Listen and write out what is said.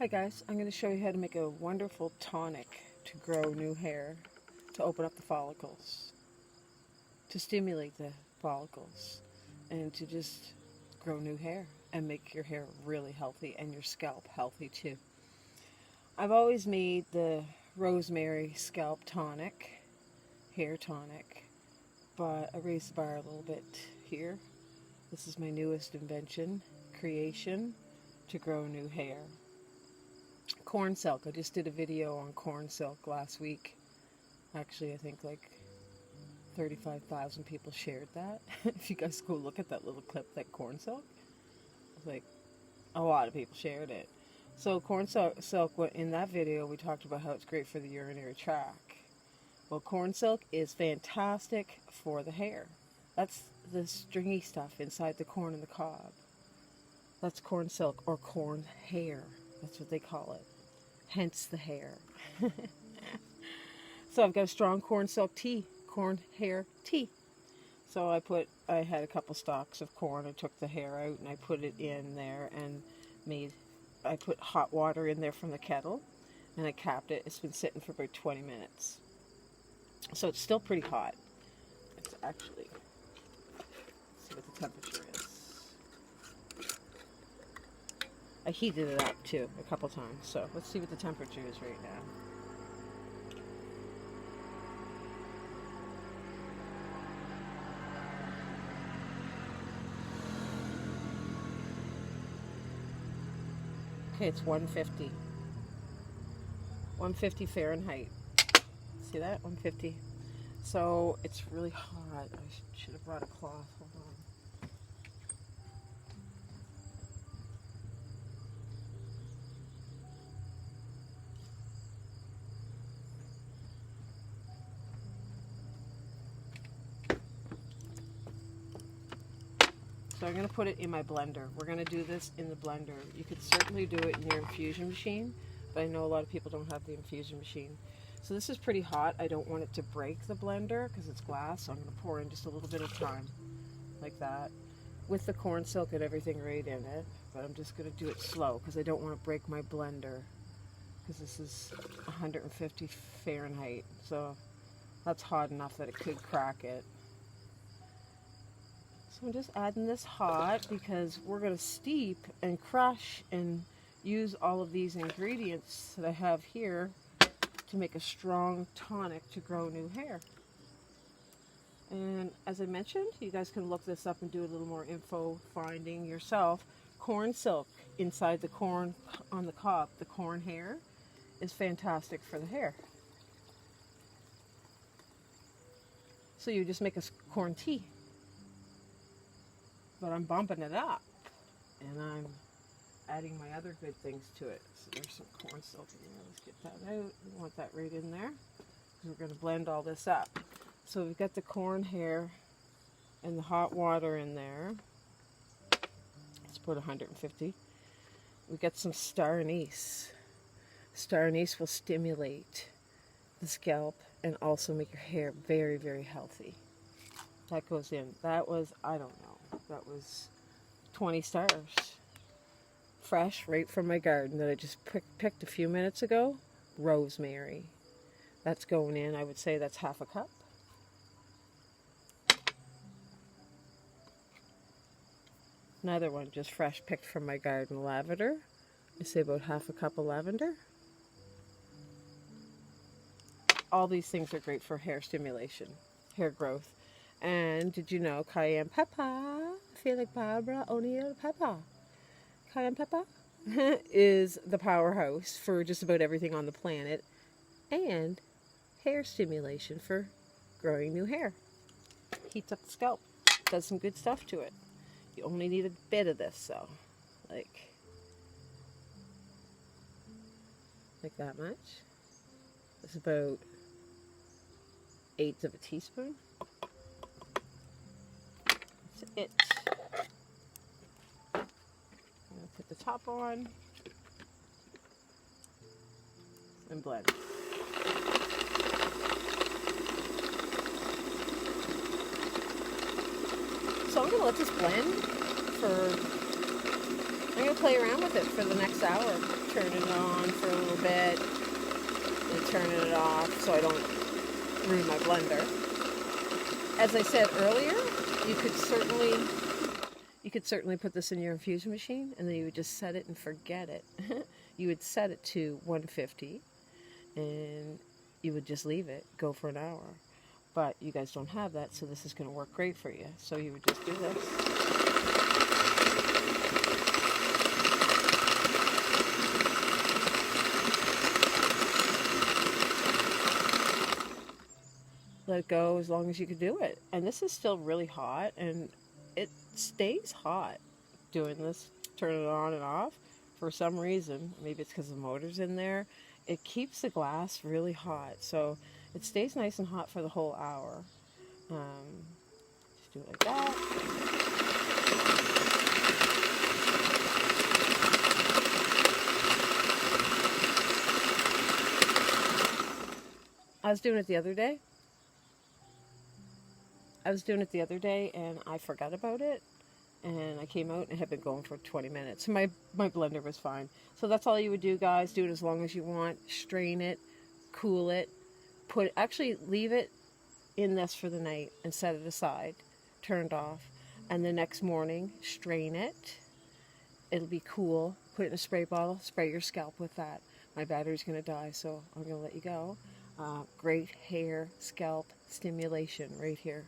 Hi guys, I'm going to show you how to make a wonderful tonic to grow new hair, to open up the follicles, to stimulate the follicles, and to just grow new hair and make your hair really healthy and your scalp healthy too. I've always made the rosemary scalp tonic, hair tonic, but I raised the bar a little bit here. This is my newest invention, creation to grow new hair. Corn silk. I just did a video on corn silk last week. Actually, I think like 35,000 people shared that. If you guys go look at that little clip, that corn silk, it's like a lot of people shared it. So corn silk, in that video, we talked about how it's great for the urinary tract. Well, corn silk is fantastic for the hair. That's the stringy stuff inside the corn and the cob. That's corn silk, or corn hair. That's what they call it. Hence the hair. So I've got a strong corn silk tea, corn hair tea. So I had a couple stalks of corn. I took the hair out and I put it in there and I put hot water in there from the kettle and I capped it. It's been sitting for about 20 minutes. So it's still pretty hot. It's actually, let's see what the temperature is. I heated it up too a couple times, so let's see what the temperature is right now. Okay, it's 150. 150 Fahrenheit. See that? 150. So it's really hot. I should have brought a cloth. Hold on. So I'm going to put it in my blender. We're going to do this in the blender. You could certainly do it in your infusion machine, but I know a lot of people don't have the infusion machine. So this is pretty hot. I don't want it to break the blender because it's glass, so I'm going to pour in just a little bit of time, like that, with the corn silk and everything right in it. But I'm just going to do it slow because I don't want to break my blender, because this is 150 Fahrenheit, so that's hot enough that it could crack it. So I'm just adding this hot because we're going to steep and crush and use all of these ingredients that I have here to make a strong tonic to grow new hair. And as I mentioned, you guys can look this up and do a little more info finding yourself. Corn silk inside the corn on the cob, the corn hair, is fantastic for the hair. So you just make a corn tea. But I'm bumping it up, and I'm adding my other good things to it. So there's some corn silk in there. Let's get that out. We want that right in there, because we're going to blend all this up. So we've got the corn hair and the hot water in there. Let's put 150. We got some star anise. Star anise will stimulate the scalp and also make your hair very, very healthy. That goes in. That was, I don't know. That was 20 stars. Fresh, right from my garden that I just picked a few minutes ago. Rosemary. That's going in. I would say that's half a cup. Another one just fresh picked from my garden. Lavender. I say about half a cup of lavender. All these things are great for hair stimulation, hair growth. And did you know cayenne pepper? I feel like Barbara O'Neill pepper. Cayenne pepper is the powerhouse for just about everything on the planet, and hair stimulation for growing new hair. Heats up the scalp. Does some good stuff to it. You only need a bit of this, so like that much. It's about 1/8 of a teaspoon. It. I'm going to put the top on and blend. So I'm going to let this blend for I'm going to play around with it for the next hour. Turn it on for a little bit and turning it off so I don't ruin my blender. As I said earlier, you could certainly put this in your infusion machine and then you would just set it and forget it. You would set it to 150 and you would just leave it, go for an hour. But you guys don't have that, so this is going to work great for you. So you would just do this. Let it go as long as you can do it. And this is still really hot, and it stays hot doing this, turning it on and off. For some reason, maybe it's because the motor's in there, it keeps the glass really hot. So it stays nice and hot for the whole hour. Just do it like that. I was doing it the other day. And I forgot about it. And I came out and it had been going for 20 minutes. My blender was fine. So that's all you would do, guys. Do it as long as you want. Strain it, cool it, actually leave it in this for the night and set it aside, turned off. And the next morning, strain it. It'll be cool. Put it in a spray bottle, spray your scalp with that. My battery's going to die, so I'm going to let you go. Great hair, scalp stimulation right here.